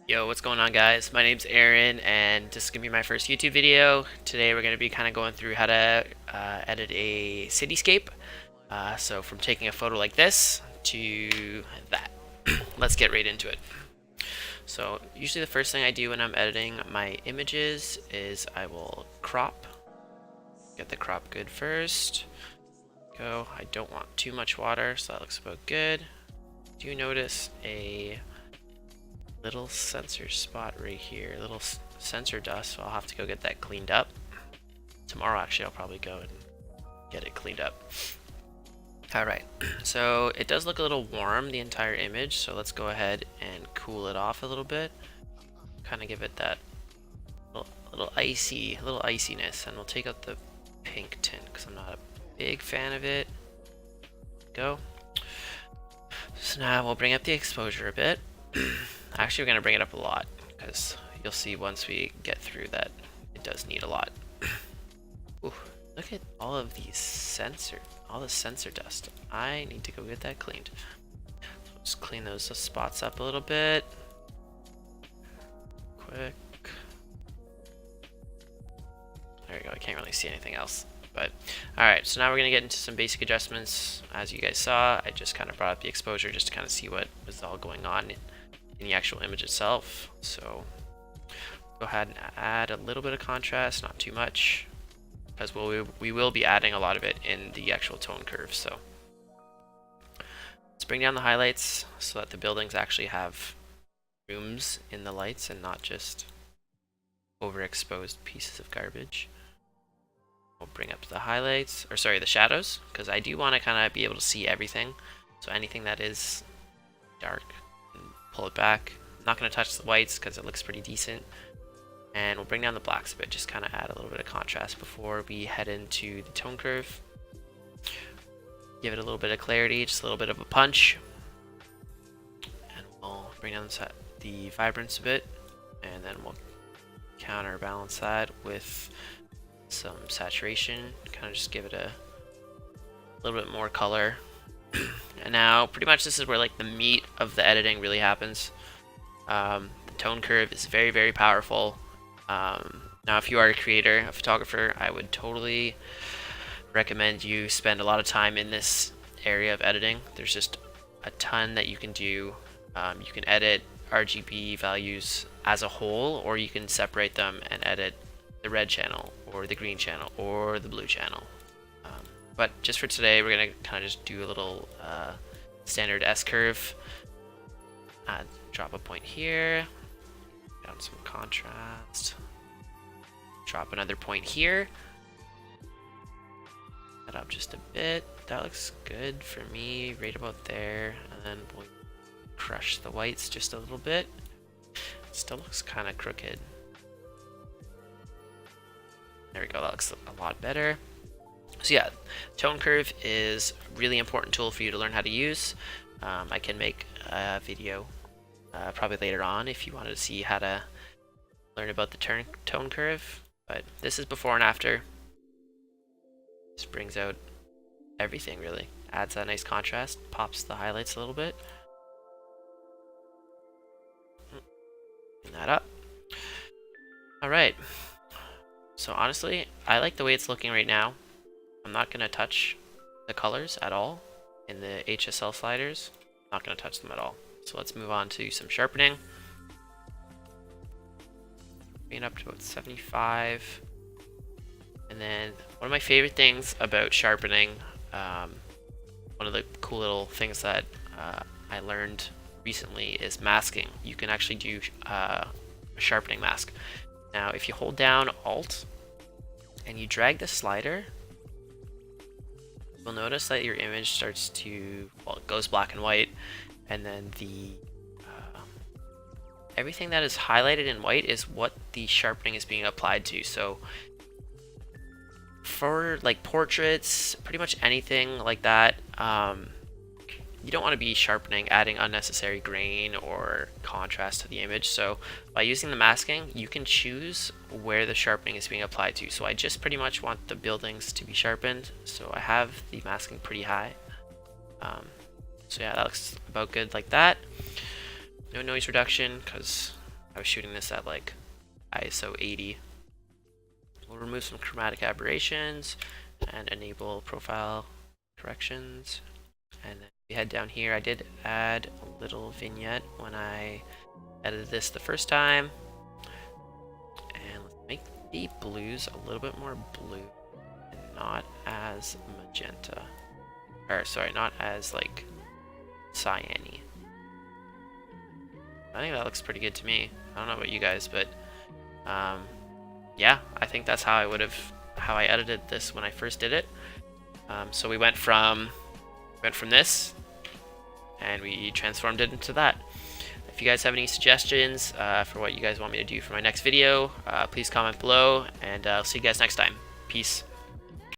Yo, what's going on, guys? My name's Aaron, and this is gonna be my first YouTube video. Today we're gonna be kind of going through how to edit a cityscape. So from taking a photo like this to that. Let's get right into it. So usually the first thing I do when I'm editing my images is I will crop. Get the crop good first. Go. I don't want too much water, so that looks about good. Do you notice a little sensor spot right here, little sensor dust, so I'll have to go get that cleaned up. Tomorrow, actually, I'll probably go and get it cleaned up. Alright, so it does look a little warm, the entire image, so let's go ahead and cool it off a little bit. Kind of give it that little iciness, and we'll take out the pink tint, because I'm not a big fan of it. Go. So now we'll bring up the exposure a bit. Actually, we're going to bring it up a lot, because you'll see once we get through that it does need a lot. Ooh, look at all of these all the sensor dust. I need to go get that cleaned. So just clean those spots up a little bit. Quick. There we go, I can't really see anything else. But alright, so now we're going to get into some basic adjustments. As you guys saw, I just kind of brought up the exposure just to kind of see what was all going on in the actual image itself. So go ahead and add a little bit of contrast, not too much, because we will be adding a lot of it in the actual tone curve. So let's bring down the highlights so that the buildings actually have rooms in the lights and not just overexposed pieces of garbage. We'll bring up the highlights, or sorry, the shadows, because I do want to kind of be able to see everything. So anything that is dark, pull it back. I'm not going to touch the whites because it looks pretty decent. And we'll bring down the blacks a bit, just kind of add a little bit of contrast before we head into the tone curve. Give it a little bit of clarity, just a little bit of a punch. And we'll bring down the vibrance a bit, and then we'll counterbalance that with some saturation, kind of just give it a little bit more color. And now pretty much this is where like the meat of the editing really happens. The tone curve is very, very powerful. Now if you are a creator, a photographer, I would totally recommend you spend a lot of time in this area of editing. There's just a ton that you can do. You can edit RGB values as a whole, or you can separate them and edit the red channel or the green channel or the blue channel. But just for today, we're going to kind of just do a little standard S-curve. Drop a point here, down some contrast, drop another point here, that up just a bit. That looks good for me, right about there, and then we'll crush the whites just a little bit. Still looks kind of crooked. There we go, that looks a lot better. So yeah, tone curve is a really important tool for you to learn how to use. I can make a video probably later on if you wanted to see how to learn about the tone curve. But this is before and after. This brings out everything really. Adds that nice contrast, pops the highlights a little bit. Clean that up. Alright. So honestly, I like the way it's looking right now. I'm not going to touch the colors at all in the HSL sliders. Not going to touch them at all. So let's move on to some sharpening. Bring it up to about 75. And then one of my favorite things about sharpening, one of the cool little things that I learned recently is masking. You can actually do a sharpening mask. Now, if you hold down Alt and you drag the slider, you'll notice that your image starts to, well, it goes black and white, and then the everything that is highlighted in white is what the sharpening is being applied to. So for like portraits, pretty much anything like that, you don't want to be sharpening, adding unnecessary grain or contrast to the image. So by using the masking, you can choose where the sharpening is being applied to. So I just pretty much want the buildings to be sharpened. So I have the masking pretty high. So yeah, that looks about good like that. No noise reduction because I was shooting this at like ISO 80. We'll remove some chromatic aberrations and enable profile corrections. And then we head down here. I did add a little vignette when I edited this the first time. And let's make the blues a little bit more blue and not as magenta. Or sorry, not as like cyan-y. I think that looks pretty good to me. I don't know about you guys, but yeah, I think that's how I edited this when I first did it. So we went from this and we transformed it into that. If you guys have any suggestions for what you guys want me to do for my next video, please comment below, and I'll see you guys next time. Peace.